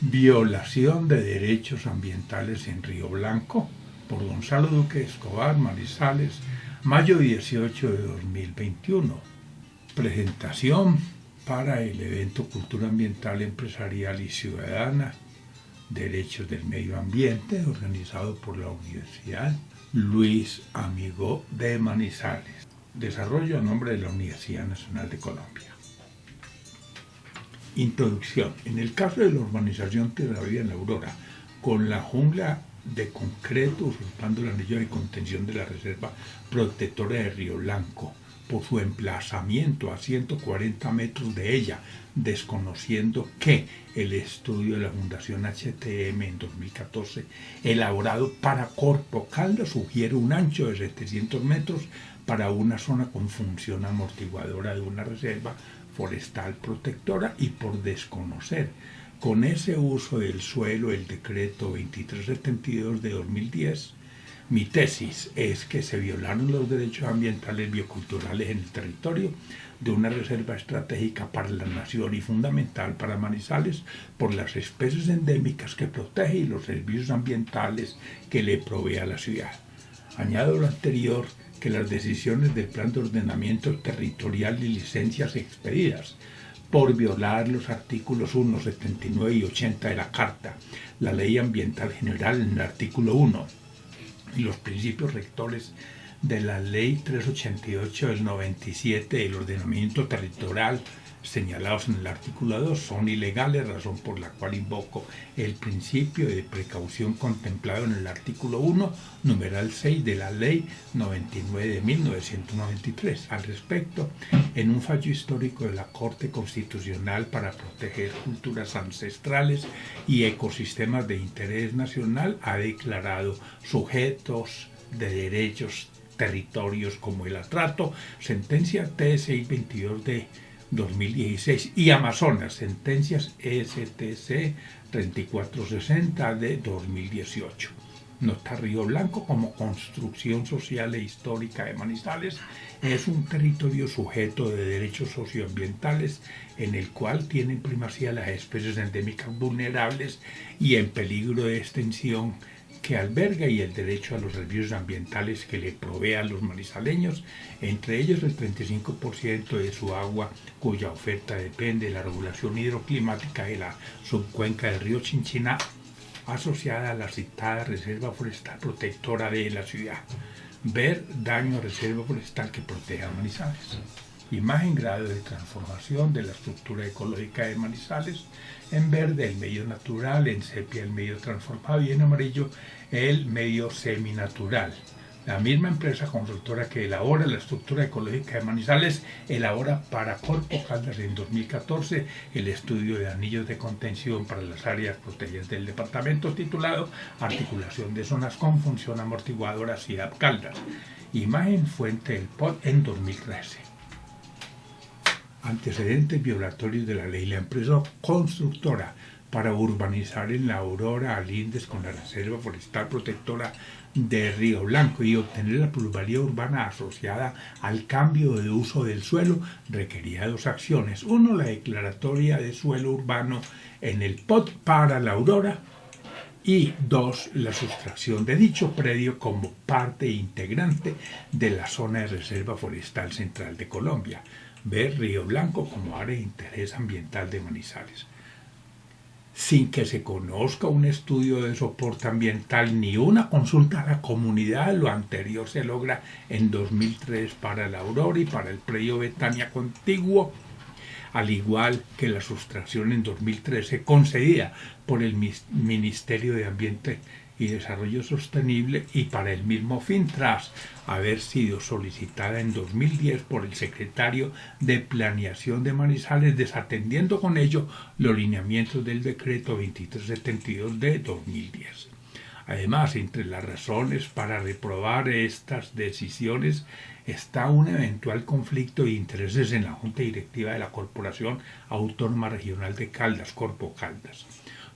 Violación de derechos ambientales en Río Blanco, por Gonzalo Duque Escobar, Manizales, mayo 18 de 2021. Presentación para el evento Cultura Ambiental, Empresarial y Ciudadana, Derechos del Medio Ambiente, organizado por la Universidad Luis Amigó de Manizales. Desarrollo a nombre de la Universidad Nacional de Colombia. Introducción. En el caso de la urbanización Tierra Viva en La Aurora, con la jungla de concreto usurpando el anillo de contención de la Reserva Protectora de Río Blanco, por su emplazamiento a 140 metros de ella, desconociendo que el estudio de la Fundación HTM en 2014, elaborado para Corpo Caldas, sugiere un ancho de 700 metros para una zona con función amortiguadora de una reserva forestal protectora, y por desconocer con ese uso del suelo el decreto 2372 de 2010, mi tesis es que se violaron los derechos ambientales bioculturales en el territorio de una reserva estratégica para la nación y fundamental para Manizales por las especies endémicas que protege y los servicios ambientales que le provee a la ciudad. Añado lo anterior, que las decisiones del Plan de Ordenamiento Territorial y licencias expedidas por violar los artículos 1, 79 y 80 de la Carta, la Ley Ambiental General en el artículo 1 y los principios rectores de la Ley 388 del 97 del Ordenamiento Territorial señalados en el artículo 2 son ilegales, razón por la cual invoco el principio de precaución contemplado en el artículo 1, numeral 6 de la Ley 99 de 1993. Al respecto, en un fallo histórico de la Corte Constitucional para proteger culturas ancestrales y ecosistemas de interés nacional, ha declarado sujetos de derechos territorios como el atrato, sentencia T622 de 2016, y Amazonas, sentencias STC 3460 de 2018. Nota: Río Blanco, como construcción social e histórica de Manizales, es un territorio sujeto de derechos socioambientales en el cual tienen primacía las especies endémicas vulnerables y en peligro de extinción que alberga, y el derecho a los servicios ambientales que le provee a los manizaleños, entre ellos el 35% de su agua, cuya oferta depende de la regulación hidroclimática de la subcuenca del río Chinchiná, asociada a la citada Reserva Forestal Protectora de la ciudad. Ver daño a Reserva Forestal que protege a Manizales. Imagen: grado de transformación de la estructura ecológica de Manizales. En verde el medio natural, en sepia el medio transformado y en amarillo el medio seminatural. La misma empresa constructora que elabora la estructura ecológica de Manizales elabora para Corpo Caldas en 2014 el estudio de anillos de contención para las áreas protegidas del departamento, titulado Articulación de zonas con función amortiguadora Ciudad Caldas. Imagen: fuente del POT en 2013. Antecedentes violatorios de la ley. La empresa constructora, para urbanizar en La Aurora al Lindes con la Reserva Forestal Protectora de Río Blanco y obtener la plusvalía urbana asociada al cambio de uso del suelo, requería dos acciones. Uno, la declaratoria de suelo urbano en el POT para La Aurora, y dos, la sustracción de dicho predio como parte integrante de la zona de Reserva Forestal Central de Colombia. Ver Río Blanco como área de interés ambiental de Manizales. Sin que se conozca un estudio de soporte ambiental ni una consulta a la comunidad, lo anterior se logra en 2003 para La Aurora y para el predio Betania contiguo, al igual que la sustracción en 2013 concedida por el Ministerio de Ambiente y Desarrollo Sostenible, y para el mismo fin tras haber sido solicitada en 2010 por el secretario de Planeación de Manizales, desatendiendo con ello los lineamientos del decreto 2372 de 2010. Además, entre las razones para reprobar estas decisiones está un eventual conflicto de intereses en la Junta Directiva de la Corporación Autónoma Regional de Caldas, Corpo Caldas.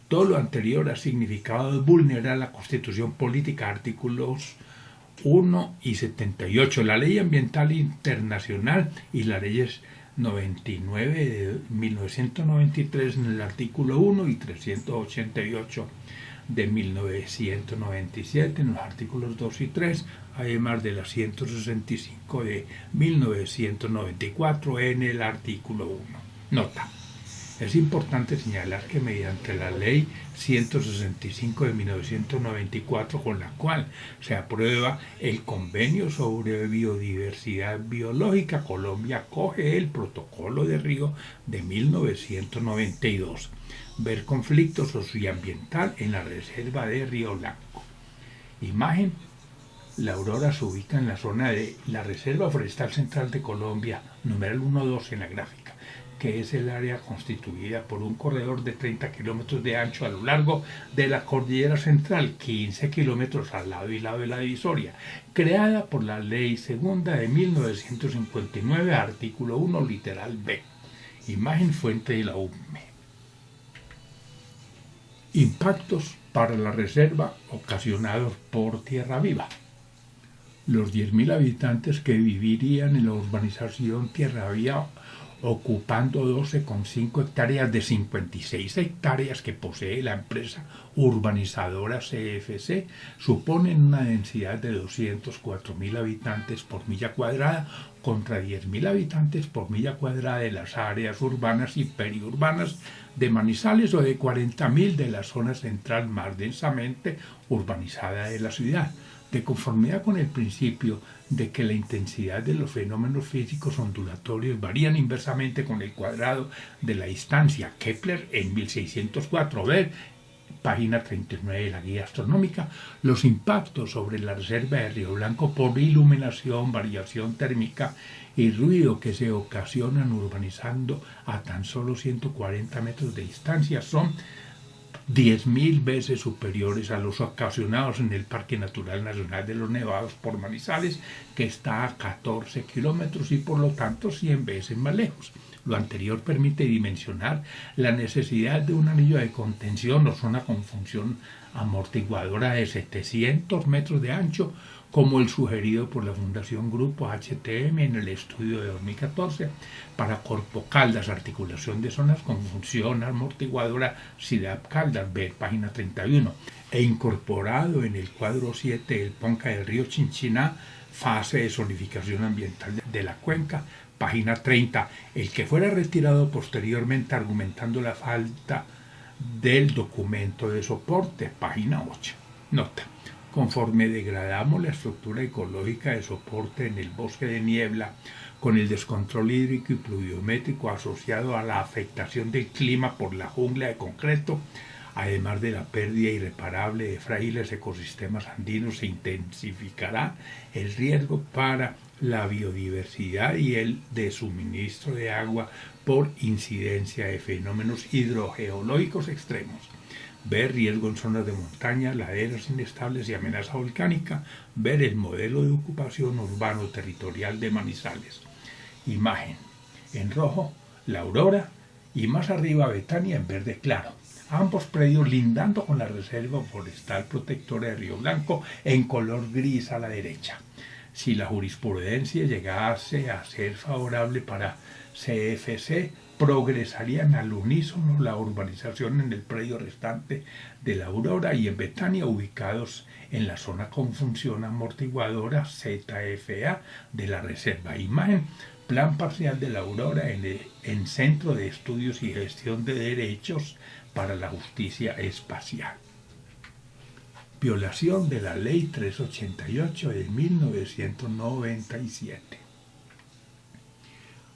Todo lo anterior ha significado vulnerar la Constitución Política, artículos 1 y 78, la Ley Ambiental Internacional y las leyes 99 de 1993 en el artículo 1 y 388 de 1997 en los artículos 2 y 3, además de la 165 de 1994 en el artículo 1. Nota. Es importante señalar que mediante la Ley 165 de 1994, con la cual se aprueba el Convenio sobre Biodiversidad Biológica, Colombia acoge el Protocolo de Río de 1992, ver conflicto socioambiental en la Reserva de Río Blanco. Imagen. La Aurora se ubica en la zona de la Reserva Forestal Central de Colombia, numeral 1.2 en la gráfica, que es el área constituida por un corredor de 30 kilómetros de ancho a lo largo de la Cordillera Central, 15 kilómetros al lado y lado de la divisoria, creada por la Ley Segunda de 1959, artículo 1, literal B. Imagen fuente de la UME. Impactos para la reserva ocasionados por tierra viva. Los 10.000 habitantes que vivirían en la urbanización Tierra Viva ocupando 12,5 hectáreas de 56 hectáreas que posee la empresa urbanizadora CFC, suponen una densidad de 204.000 habitantes por milla cuadrada contra 10.000 habitantes por milla cuadrada de las áreas urbanas y periurbanas de Manizales o de 40.000 de la zona central más densamente urbanizada de la ciudad. De conformidad con el principio de que la intensidad de los fenómenos físicos ondulatorios varían inversamente con el cuadrado de la distancia, Kepler en 1604, ver página 39 de la guía astronómica, los impactos sobre la reserva de Río Blanco por iluminación, variación térmica y ruido que se ocasionan urbanizando a tan solo 140 metros de distancia son 10.000 veces superiores a los ocasionados en el Parque Natural Nacional de los Nevados por Manizales, que está a 14 kilómetros y por lo tanto 100 veces más lejos. Lo anterior permite dimensionar la necesidad de un anillo de contención o zona con función amortiguadora de 700 metros de ancho, como el sugerido por la Fundación Grupo HTM en el estudio de 2014 para Corpo Caldas, articulación de zonas con función amortiguadora CIDAP Caldas, ver página 31, e incorporado en el cuadro 7 del Ponca del río Chinchiná, fase de zonificación ambiental de la cuenca, página 30, el que fuera retirado posteriormente argumentando la falta del documento de soporte, página 8. Nota. Conforme degradamos la estructura ecológica de soporte en el bosque de niebla, con el descontrol hídrico y pluviométrico asociado a la afectación del clima por la jungla de concreto, además de la pérdida irreparable de frágiles ecosistemas andinos, se intensificará el riesgo para la biodiversidad y el de suministro de agua por incidencia de fenómenos hidrogeológicos extremos. Ver riesgo en zonas de montaña, laderas inestables y amenaza volcánica. Ver el modelo de ocupación urbano territorial de Manizales. Imagen. En rojo, La Aurora y más arriba Betania en verde claro. Ambos predios lindando con la Reserva Forestal Protectora de Río Blanco en color gris a la derecha. Si la jurisprudencia llegase a ser favorable para CFC, progresarían al unísono la urbanización en el predio restante de La Aurora y en Betania, ubicados en la zona con función amortiguadora ZFA de la reserva. Imagen, plan parcial de La Aurora en Centro de Estudios y Gestión de Derechos para la Justicia Espacial. Violación de la Ley 388 de 1997.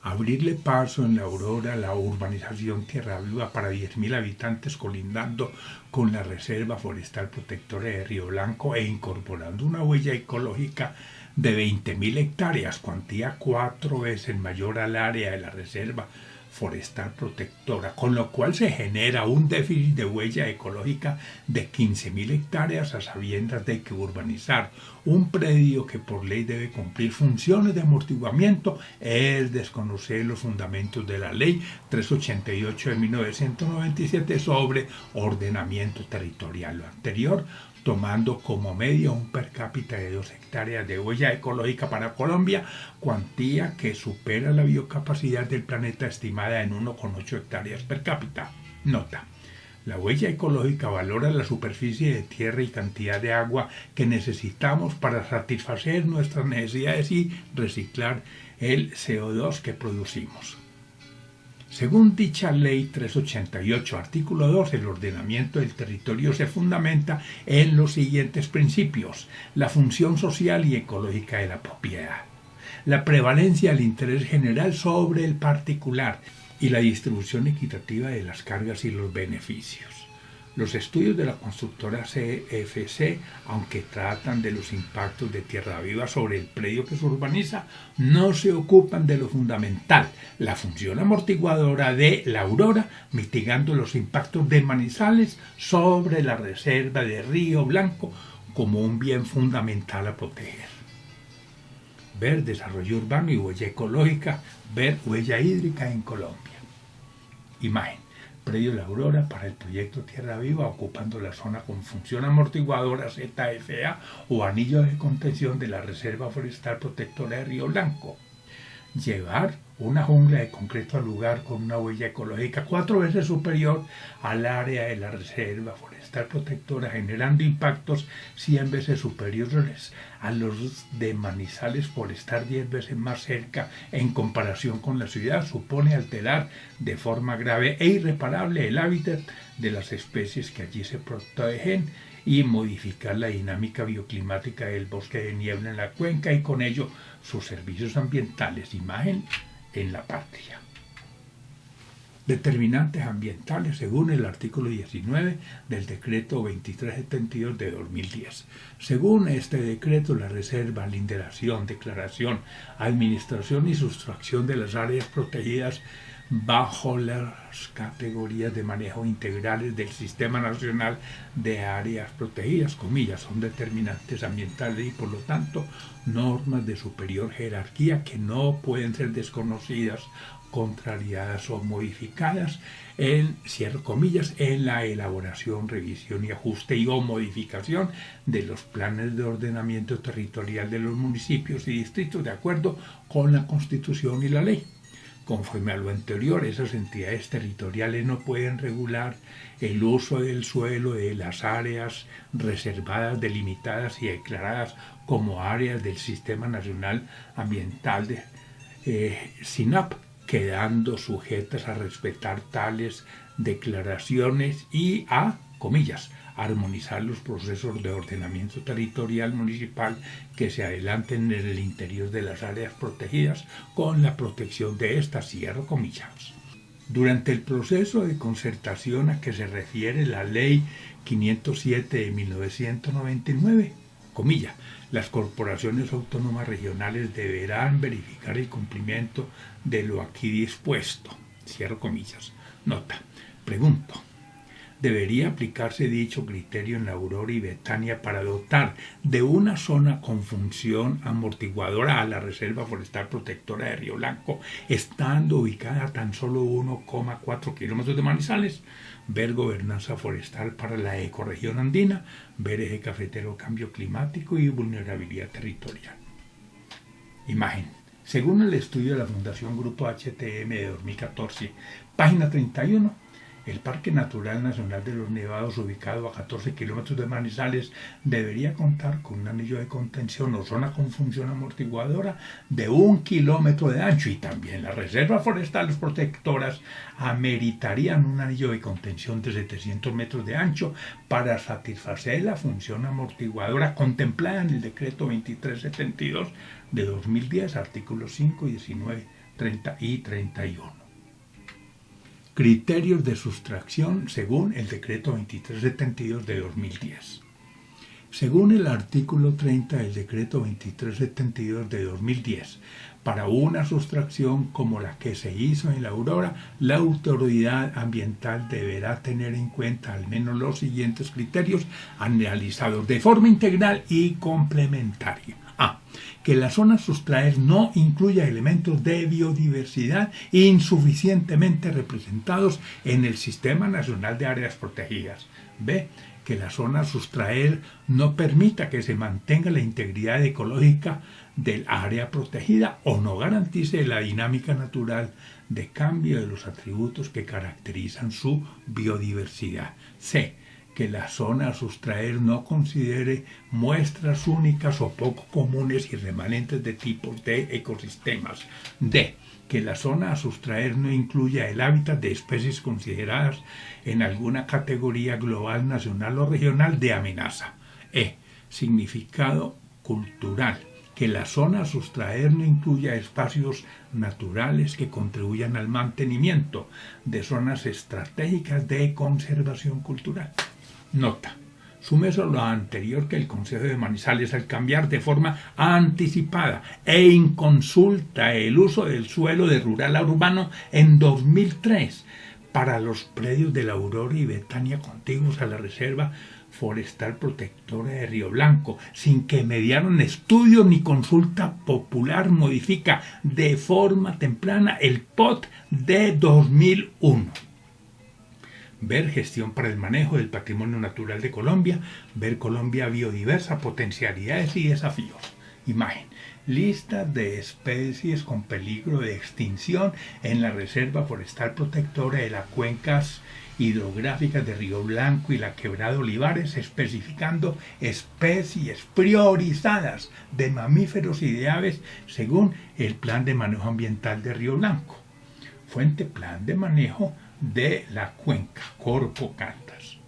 Abrirle paso en La Aurora la urbanización Tierra Viva para 10.000 habitantes colindando con la Reserva Forestal Protectora de Río Blanco e incorporando una huella ecológica de 20.000 hectáreas, cuantía 4 veces mayor al área de la Reserva Forestal Protectora, con lo cual se genera un déficit de huella ecológica de 15.000 hectáreas a sabiendas de que urbanizar un predio que por ley debe cumplir funciones de amortiguamiento es desconocer los fundamentos de la Ley 388 de 1997 sobre ordenamiento territorial. Lo anterior tomando como medio un per cápita de 2 hectáreas de huella ecológica para Colombia, cuantía que supera la biocapacidad del planeta estimada en 1,8 hectáreas per cápita. Nota: la huella ecológica valora la superficie de tierra y cantidad de agua que necesitamos para satisfacer nuestras necesidades y reciclar el CO2 que producimos. Según dicha Ley 388, artículo 2, el ordenamiento del territorio se fundamenta en los siguientes principios: la función social y ecológica de la propiedad, la prevalencia del interés general sobre el particular y la distribución equitativa de las cargas y los beneficios. Los estudios de la constructora CFC, aunque tratan de los impactos de Tierra Viva sobre el predio que se urbaniza, no se ocupan de lo fundamental, la función amortiguadora de la Aurora, mitigando los impactos de Manizales sobre la reserva de Río Blanco como un bien fundamental a proteger. Ver desarrollo urbano y huella ecológica, ver huella hídrica en Colombia. Imagen: predio La Aurora para el proyecto Tierra Viva, ocupando la zona con función amortiguadora ZFA o anillo de contención de la Reserva Forestal Protectora de Río Blanco. Llevar una jungla de concreto al lugar con una huella ecológica 4 veces superior al área de la Reserva Forestal Protectora, generando impactos 100 veces superiores a los de Manizales por estar 10 veces más cerca en comparación con la ciudad, supone alterar de forma grave e irreparable el hábitat de las especies que allí se protegen y modificar la dinámica bioclimática del bosque de niebla en la cuenca y con ello sus servicios ambientales. Imagen en la patria. Determinantes ambientales según el artículo 19 del decreto 2372 de 2010. Según este decreto, la reserva, linderación, declaración, administración y sustracción de las áreas protegidas bajo las categorías de manejo integrales del Sistema Nacional de Áreas Protegidas, comillas, son determinantes ambientales y por lo tanto normas de superior jerarquía que no pueden ser desconocidas, contrariadas o modificadas en, cierro comillas, en la elaboración, revisión y ajuste y o modificación de los planes de ordenamiento territorial de los municipios y distritos de acuerdo con la Constitución y la ley. Conforme a lo anterior, esas entidades territoriales no pueden regular el uso del suelo de las áreas reservadas, delimitadas y declaradas como áreas del Sistema Nacional Ambiental de SINAP, quedando sujetas a respetar tales declaraciones y a, comillas, armonizar los procesos de ordenamiento territorial municipal que se adelanten en el interior de las áreas protegidas con la protección de estas, cierro comillas. Durante el proceso de concertación a que se refiere la Ley 507 de 1999, comilla, las corporaciones autónomas regionales deberán verificar el cumplimiento de lo aquí dispuesto, cierro comillas. Nota, pregunto, ¿debería aplicarse dicho criterio en La Aurora y Betania para dotar de una zona con función amortiguadora a la Reserva Forestal Protectora de Río Blanco, estando ubicada a tan solo 1,4 kilómetros de Manizales? Ver gobernanza forestal para la ecorregión andina, ver eje cafetero, cambio climático y vulnerabilidad territorial. Imagen. Según el estudio de la Fundación Grupo HTM de 2014, página 31, el Parque Natural Nacional de los Nevados, ubicado a 14 kilómetros de Manizales, debería contar con un anillo de contención o zona con función amortiguadora de 1 kilómetro de ancho, y también las reservas forestales protectoras ameritarían un anillo de contención de 700 metros de ancho para satisfacer la función amortiguadora contemplada en el decreto 2372 de 2010, artículos 5, 19, 30 y 31. Criterios de sustracción según el decreto 2372 de 2010. Según el artículo 30 del decreto 2372 de 2010, para una sustracción como la que se hizo en La Aurora, la autoridad ambiental deberá tener en cuenta al menos los siguientes criterios analizados de forma integral y complementaria. A. Que la zona a sustraer no incluya elementos de biodiversidad insuficientemente representados en el Sistema Nacional de Áreas Protegidas. B. Que la zona a sustraer no permita que se mantenga la integridad ecológica del área protegida o no garantice la dinámica natural de cambio de los atributos que caracterizan su biodiversidad. C. Que la zona a sustraer no considere muestras únicas o poco comunes y remanentes de tipos de ecosistemas. D. Que la zona a sustraer no incluya el hábitat de especies consideradas en alguna categoría global, nacional o regional de amenaza. E. Significado cultural. Que la zona a sustraer no incluya espacios naturales que contribuyan al mantenimiento de zonas estratégicas de conservación cultural. Nota. Súmese a lo anterior que el Consejo de Manizales, al cambiar de forma anticipada e inconsulta el uso del suelo de rural a urbano en 2003 para los predios de La Aurora y Betania contiguos a la Reserva Forestal Protectora de Río Blanco, sin que mediaron estudio ni consulta popular, modifica de forma temprana el POT de 2001. Ver Gestión para el Manejo del Patrimonio Natural de Colombia, ver Colombia Biodiversa, Potencialidades y Desafíos. Imagen. Lista de especies con peligro de extinción en la Reserva Forestal Protectora de las cuencas hidrográficas de Río Blanco y la Quebrada Olivares, especificando especies priorizadas de mamíferos y de aves según el Plan de Manejo Ambiental de Río Blanco. Fuente: Plan de Manejo de la Cuenca, Corpo Cantas.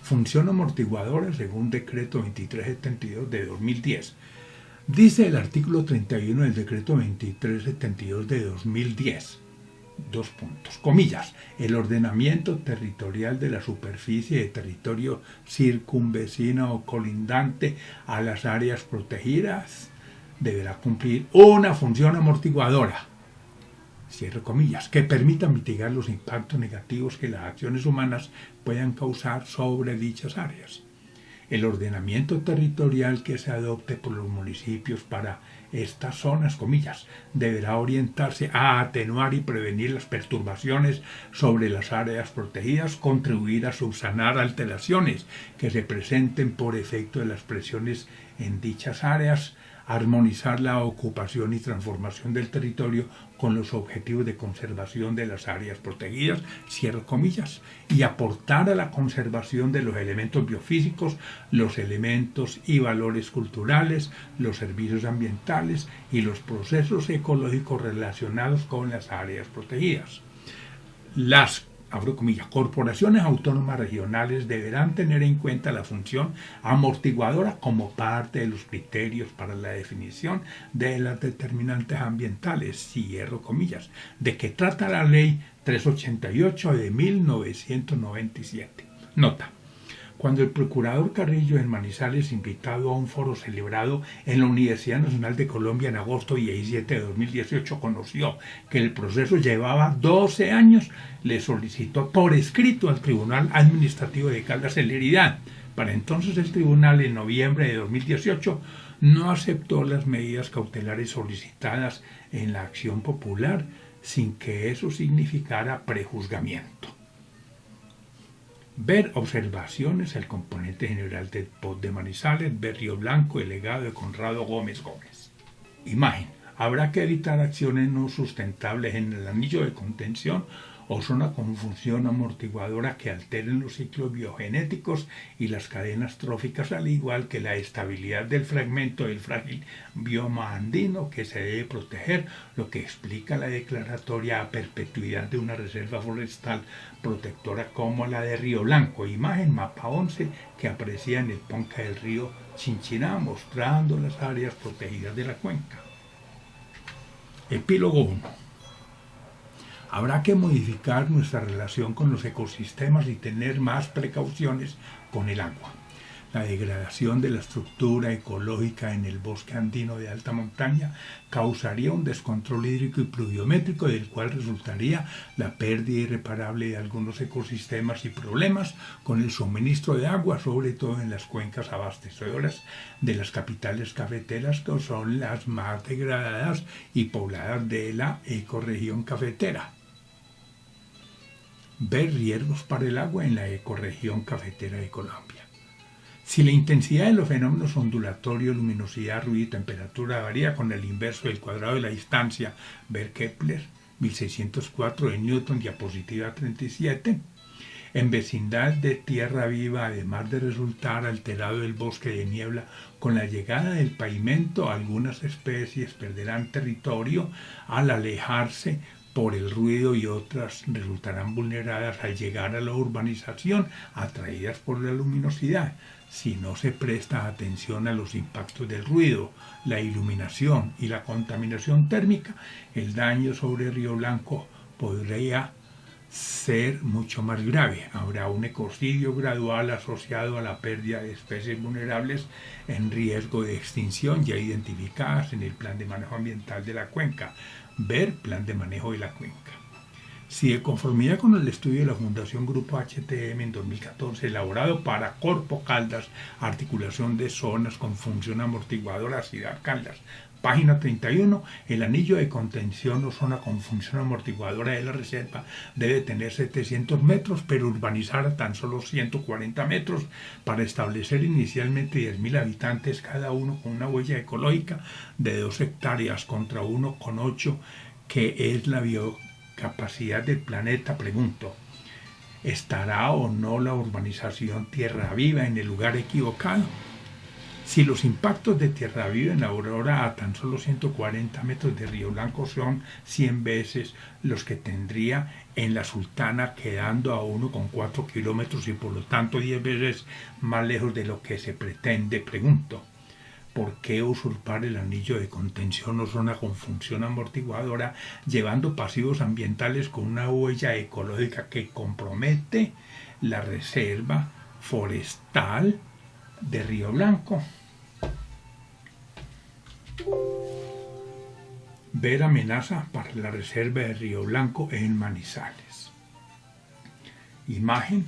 Función amortiguadora según Decreto 2372 de 2010. Dice el artículo 31 del Decreto 2372 de 2010. Dos puntos, comillas, el ordenamiento territorial de la superficie de territorio circunvecina o colindante a las áreas protegidas deberá cumplir una función amortiguadora, cierre comillas, que permita mitigar los impactos negativos que las acciones humanas puedan causar sobre dichas áreas. El ordenamiento territorial que se adopte por los municipios para estas zonas, comillas, deberá orientarse a atenuar y prevenir las perturbaciones sobre las áreas protegidas, contribuir a subsanar alteraciones que se presenten por efecto de las presiones en dichas áreas, armonizar la ocupación y transformación del territorio con los objetivos de conservación de las áreas protegidas, cierre comillas, y aportar a la conservación de los elementos biofísicos, los elementos y valores culturales, los servicios ambientales y los procesos ecológicos relacionados con las áreas protegidas. Las abro comillas, corporaciones autónomas regionales deberán tener en cuenta la función amortiguadora como parte de los criterios para la definición de las determinantes ambientales, cierro comillas, de que trata la Ley 388 de 1997. Nota. Cuando el procurador Carrillo en Manizales, invitado a un foro celebrado en la Universidad Nacional de Colombia en agosto 17 de 2018, conoció que el proceso llevaba 12 años, le solicitó por escrito al Tribunal Administrativo de Caldas celeridad. Para entonces el tribunal, en noviembre de 2018, no aceptó las medidas cautelares solicitadas en la acción popular sin que eso significara prejuzgamiento. Ver observaciones al componente general del POT de Manizales, ver Río Blanco, delegado de Conrado Gómez Gómez. Imagen. Habrá que evitar acciones no sustentables en el anillo de contención o zona con función amortiguadora que alteren los ciclos biogenéticos y las cadenas tróficas, al igual que la estabilidad del fragmento del frágil bioma andino que se debe proteger, lo que explica la declaratoria a perpetuidad de una reserva forestal protectora como la de Río Blanco. Imagen mapa 11 que aprecia en el Ponca del río Chinchiná, mostrando las áreas protegidas de la cuenca. Epílogo 1. Habrá que modificar nuestra relación con los ecosistemas y tener más precauciones con el agua. La degradación de la estructura ecológica en el bosque andino de alta montaña causaría un descontrol hídrico y pluviométrico del cual resultaría la pérdida irreparable de algunos ecosistemas y problemas con el suministro de agua, sobre todo en las cuencas abastecedoras de las capitales cafeteras, que son las más degradadas y pobladas de la ecorregión cafetera. Ver riesgos para el agua en la ecorregión cafetera de Colombia. Si la intensidad de los fenómenos ondulatorios, luminosidad, ruido y temperatura varía con el inverso del cuadrado de la distancia, ver Kepler 1604 de Newton, diapositiva 37, en vecindad de tierra viva, además de resultar alterado el bosque de niebla, con la llegada del pavimento, algunas especies perderán territorio al alejarse por el ruido y otras resultarán vulneradas al llegar a la urbanización, atraídas por la luminosidad. Si no se presta atención a los impactos del ruido, la iluminación y la contaminación térmica, el daño sobre Río Blanco podría ser mucho más grave. Habrá un ecocidio gradual asociado a la pérdida de especies vulnerables en riesgo de extinción ya identificadas en el Plan de Manejo Ambiental de la Cuenca. Ver Plan de Manejo de la Cuenca. Si de conformidad con el estudio de la Fundación Grupo HTM en 2014, elaborado para Corpo Caldas, articulación de zonas con función amortiguadora, Ciudad Caldas, página 31, el anillo de contención o zona con función amortiguadora de la reserva debe tener 700 metros, pero urbanizar a tan solo 140 metros para establecer inicialmente 10.000 habitantes cada uno con una huella ecológica de 2 hectáreas contra 1,8 que es la biocapacidad del planeta. Pregunto, ¿estará o no la urbanización Tierra Viva en el lugar equivocado? Si los impactos de Tierra Viva en Aurora a tan solo 140 metros de Río Blanco son 100 veces los que tendría en la Sultana, quedando a 1,4 kilómetros y por lo tanto 10 veces más lejos de lo que se pretende, pregunto, ¿por qué usurpar el anillo de contención o zona con función amortiguadora llevando pasivos ambientales con una huella ecológica que compromete la reserva forestal de Río Blanco? Ver amenaza para la reserva de Río Blanco en Manizales. Imagen,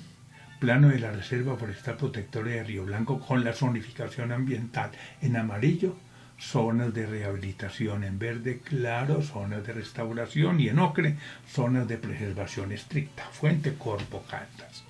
plano de la Reserva Forestal Protectora de Río Blanco con la zonificación ambiental en amarillo, zonas de rehabilitación; en verde claro, zonas de restauración; y en ocre, zonas de preservación estricta. Fuente Corpo Caldas.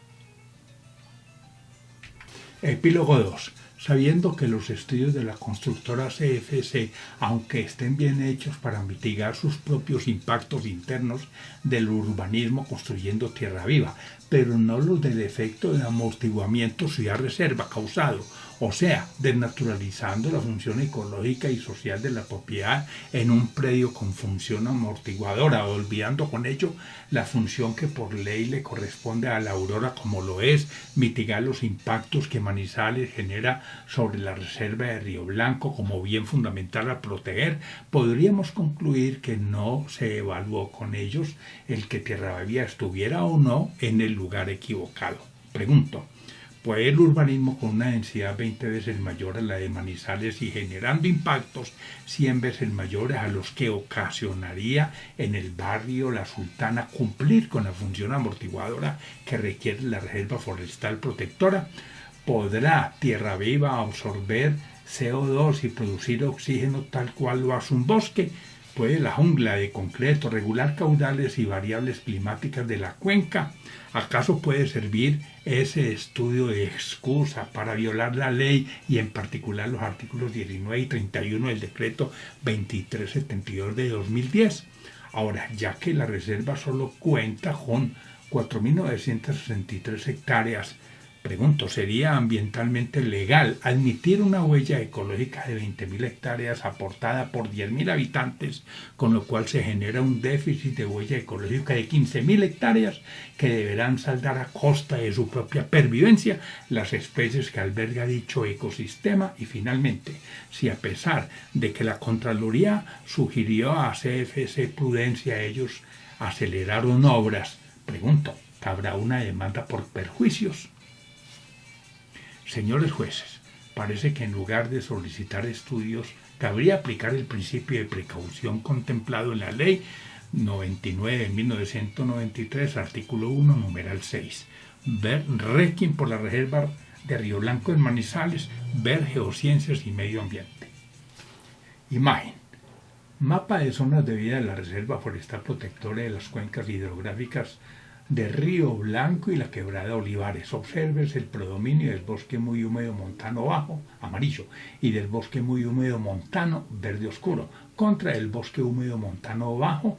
Epílogo 2. Sabiendo que los estudios de la constructora CFC, aunque estén bien hechos para mitigar sus propios impactos internos del urbanismo construyendo tierra viva, pero no los del efecto de amortiguamiento ciudad-reserva causado, o sea, desnaturalizando la función ecológica y social de la propiedad en un predio con función amortiguadora, olvidando con ello la función que por ley le corresponde a la Aurora, como lo es mitigar los impactos que Manizales genera sobre la reserva de Río Blanco como bien fundamental a proteger, podríamos concluir que no se evaluó con ellos el que Tierra Viva estuviera o no en el lugar equivocado. Pregunto, ¿puede el urbanismo con una densidad 20 veces mayor a la de Manizales y generando impactos 100 veces mayores a los que ocasionaría en el barrio La Sultana cumplir con la función amortiguadora que requiere la reserva forestal protectora? ¿Podrá Tierra Viva absorber CO2 y producir oxígeno tal cual lo hace un bosque? ¿Puede la jungla de concreto regular caudales y variables climáticas de la cuenca? ¿Acaso puede servir ese estudio de excusa para violar la ley y en particular los artículos 19 y 31 del decreto 2372 de 2010? Ahora, ya que la reserva solo cuenta con 4.963 hectáreas, pregunto, ¿sería ambientalmente legal admitir una huella ecológica de 20.000 hectáreas aportada por 10.000 habitantes, con lo cual se genera un déficit de huella ecológica de 15.000 hectáreas que deberán saldar a costa de su propia pervivencia las especies que alberga dicho ecosistema? Y finalmente, si a pesar de que la Contraloría sugirió a CFC prudencia, ellos aceleraron obras, pregunto, ¿habrá una demanda por perjuicios? Señores jueces, parece que en lugar de solicitar estudios, cabría aplicar el principio de precaución contemplado en la Ley 99 de 1993, artículo 1, numeral 6. Ver Requiem por la Reserva de Río Blanco en Manizales, ver Geociencias y Medio Ambiente. Imagen. Mapa de zonas de vida de la Reserva Forestal Protectora de las cuencas hidrográficas de Río Blanco y la Quebrada Olivares. Observes el predominio del bosque muy húmedo montano bajo, amarillo, y del bosque muy húmedo montano, verde oscuro, contra el bosque húmedo montano bajo,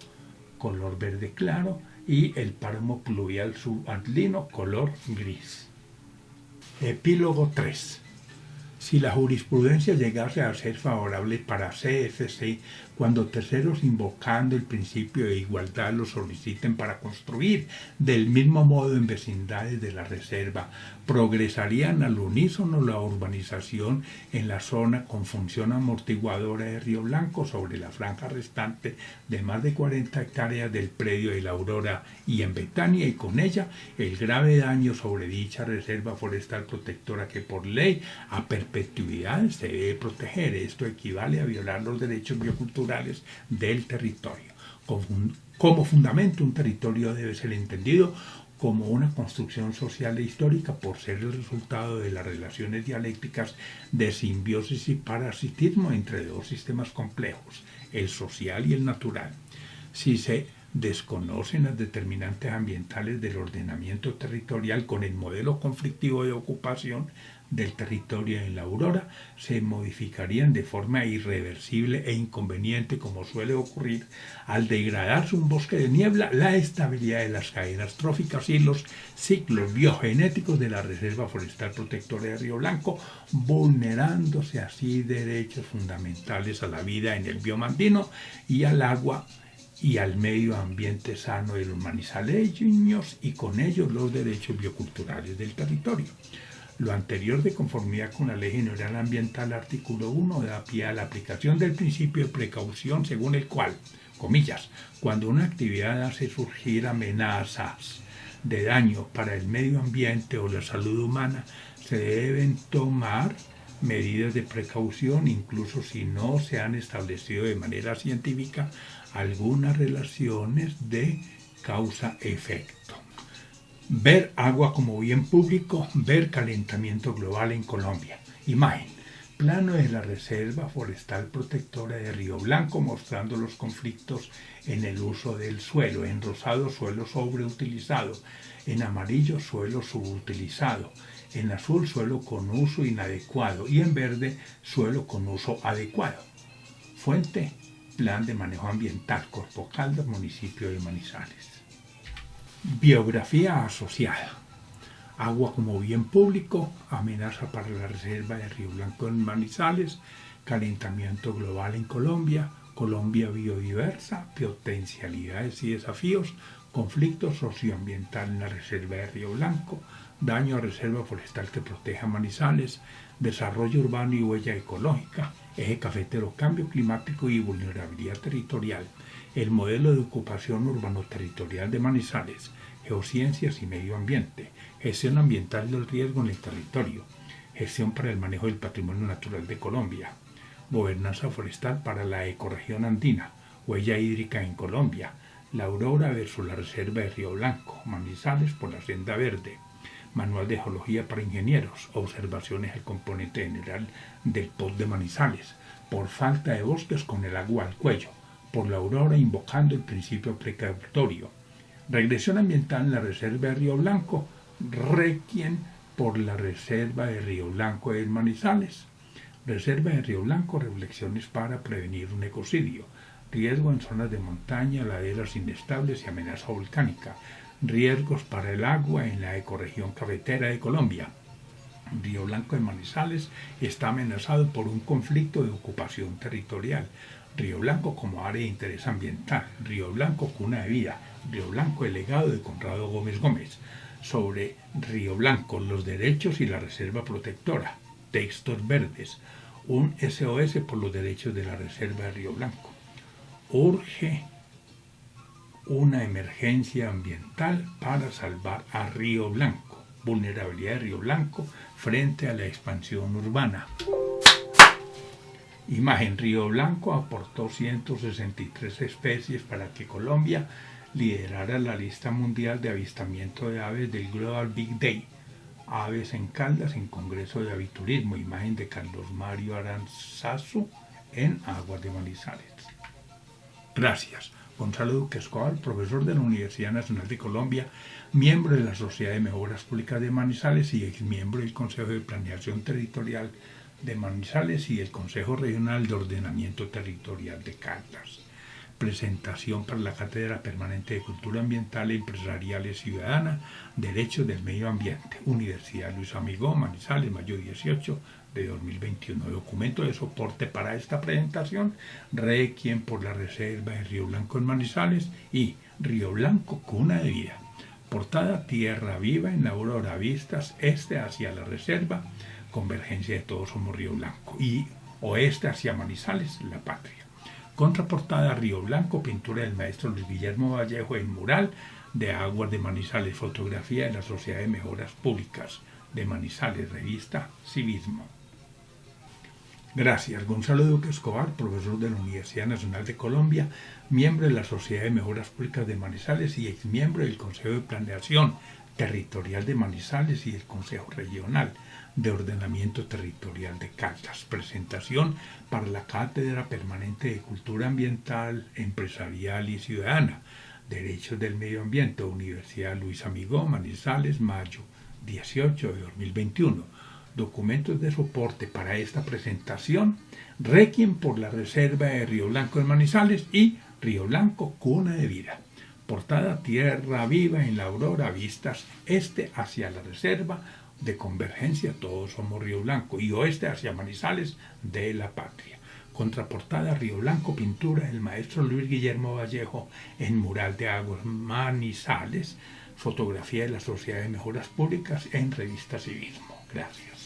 color verde claro, y el páramo pluvial subandino, color gris. Epílogo 3. Si la jurisprudencia llegase a ser favorable para CFC cuando terceros invocando el principio de igualdad lo soliciten para construir del mismo modo en vecindades de la reserva, progresarían al unísono la urbanización en la zona con función amortiguadora de Río Blanco sobre la franja restante de más de 40 hectáreas del predio de la Aurora y en Betania, y con ella el grave daño sobre dicha reserva forestal protectora que por ley a perpetuidad se debe proteger. Esto equivale a violar los derechos bioculturales del territorio. Como fundamento, un territorio debe ser entendido como una construcción social e histórica por ser el resultado de las relaciones dialécticas de simbiosis y parasitismo entre dos sistemas complejos, el social y el natural. Si se desconocen las determinantes ambientales del ordenamiento territorial con el modelo conflictivo de ocupación del territorio en la Aurora, se modificarían de forma irreversible e inconveniente, como suele ocurrir, al degradarse un bosque de niebla, la estabilidad de las cadenas tróficas y los ciclos biogenéticos de la Reserva Forestal Protectora de Río Blanco, vulnerándose así derechos fundamentales a la vida en el bioma andino y al agua y al medio ambiente sano de los manizaleños, y con ellos los derechos bioculturales del territorio. Lo anterior, de conformidad con la Ley General Ambiental, artículo 1, da pie a la aplicación del principio de precaución, según el cual, comillas, cuando una actividad hace surgir amenazas de daño para el medio ambiente o la salud humana, se deben tomar medidas de precaución, incluso si no se han establecido de manera científica algunas relaciones de causa-efecto. Ver agua como bien público, ver calentamiento global en Colombia. Imagen. Plano de la Reserva Forestal Protectora de Río Blanco, mostrando los conflictos en el uso del suelo. En rosado, suelo sobreutilizado. En amarillo, suelo subutilizado. En azul, suelo con uso inadecuado. Y en verde, suelo con uso adecuado. Fuente: Plan de Manejo Ambiental, Corpo Caldas, municipio de Manizales. Biografía asociada. Agua como bien público, amenaza para la Reserva de Río Blanco en Manizales, calentamiento global en Colombia, Colombia biodiversa, potencialidades y desafíos, conflicto socioambiental en la Reserva de Río Blanco, daño a Reserva Forestal que proteja Manizales, desarrollo urbano y huella ecológica, eje cafetero, cambio climático y vulnerabilidad territorial, el modelo de ocupación urbano-territorial de Manizales, geociencias y medio ambiente, gestión ambiental del riesgo en el territorio, gestión para el manejo del patrimonio natural de Colombia, gobernanza forestal para la ecorregión andina, huella hídrica en Colombia, la Aurora versus la Reserva de Río Blanco, Manizales por la Senda Verde, manual de geología para ingenieros, observaciones al componente general del POT de Manizales, por falta de bosques con el agua al cuello, por la Aurora invocando el principio precautorio, regresión ambiental en la Reserva de Río Blanco, Requiem por la Reserva de Río Blanco en Manizales, Reserva de Río Blanco, reflexiones para prevenir un ecocidio, riesgo en zonas de montaña, laderas inestables y amenaza volcánica, riesgos para el agua en la ecorregión cafetera de Colombia. Río Blanco de Manizales está amenazado por un conflicto de ocupación territorial. Río Blanco como área de interés ambiental. Río Blanco, cuna de vida. Río Blanco, el legado de Conrado Gómez Gómez. Sobre Río Blanco, los derechos y la reserva protectora. Textos verdes. Un SOS por los derechos de la reserva de Río Blanco. Urge una emergencia ambiental para salvar a Río Blanco. vulnerabilidad de Río Blanco frente a la expansión urbana. Imagen: Río Blanco aportó 163 especies para que Colombia liderara la lista mundial de avistamiento de aves del Global Big Day. Aves en Caldas en Congreso de Aviturismo. Imagen de Carlos Mario Aranzazu en Aguas de Manizales. Gracias. Gonzalo Duque Escobar, profesor de la Universidad Nacional de Colombia, miembro de la Sociedad de Mejoras Públicas de Manizales y exmiembro del Consejo de Planeación Territorial de Manizales y del Consejo Regional de Ordenamiento Territorial de Caldas. Presentación para la Cátedra Permanente de Cultura Ambiental, Empresarial y Ciudadana, Derechos del Medio Ambiente, Universidad Luis Amigó, Manizales, mayo 18 de 2021. Documento de soporte para esta presentación: Requiem por la Reserva de Río Blanco en Manizales y Río Blanco, cuna de vida. Portada: Tierra viva en la aurora, vistas este hacia la reserva, convergencia de todos somos Río Blanco, y oeste hacia Manizales, la patria. Contraportada: Río Blanco, pintura del maestro Luis Guillermo Vallejo en mural de Aguas de Manizales, fotografía de la Sociedad de Mejoras Públicas de Manizales, revista Civismo. Gracias. Gonzalo Duque Escobar, profesor de la Universidad Nacional de Colombia, miembro de la Sociedad de Mejoras Públicas de Manizales y exmiembro del Consejo de Planeación Territorial de Manizales y del Consejo Regional de Ordenamiento Territorial de Caldas. Presentación para la Cátedra Permanente de Cultura Ambiental, Empresarial y Ciudadana, Derechos del Medio Ambiente, Universidad Luis Amigó, Manizales, mayo 18 de 2021. Documentos de soporte para esta presentación: Requiem por la Reserva de Río Blanco en Manizales y Río Blanco, cuna de vida. Portada: Tierra viva en la aurora, vistas este hacia la reserva de convergencia, todos somos Río Blanco, y oeste hacia Manizales de la patria. Contraportada: Río Blanco, pintura del maestro Luis Guillermo Vallejo en mural de Aguas Manizales, fotografía de la Sociedad de Mejoras Públicas en revista Civismo. Gracias.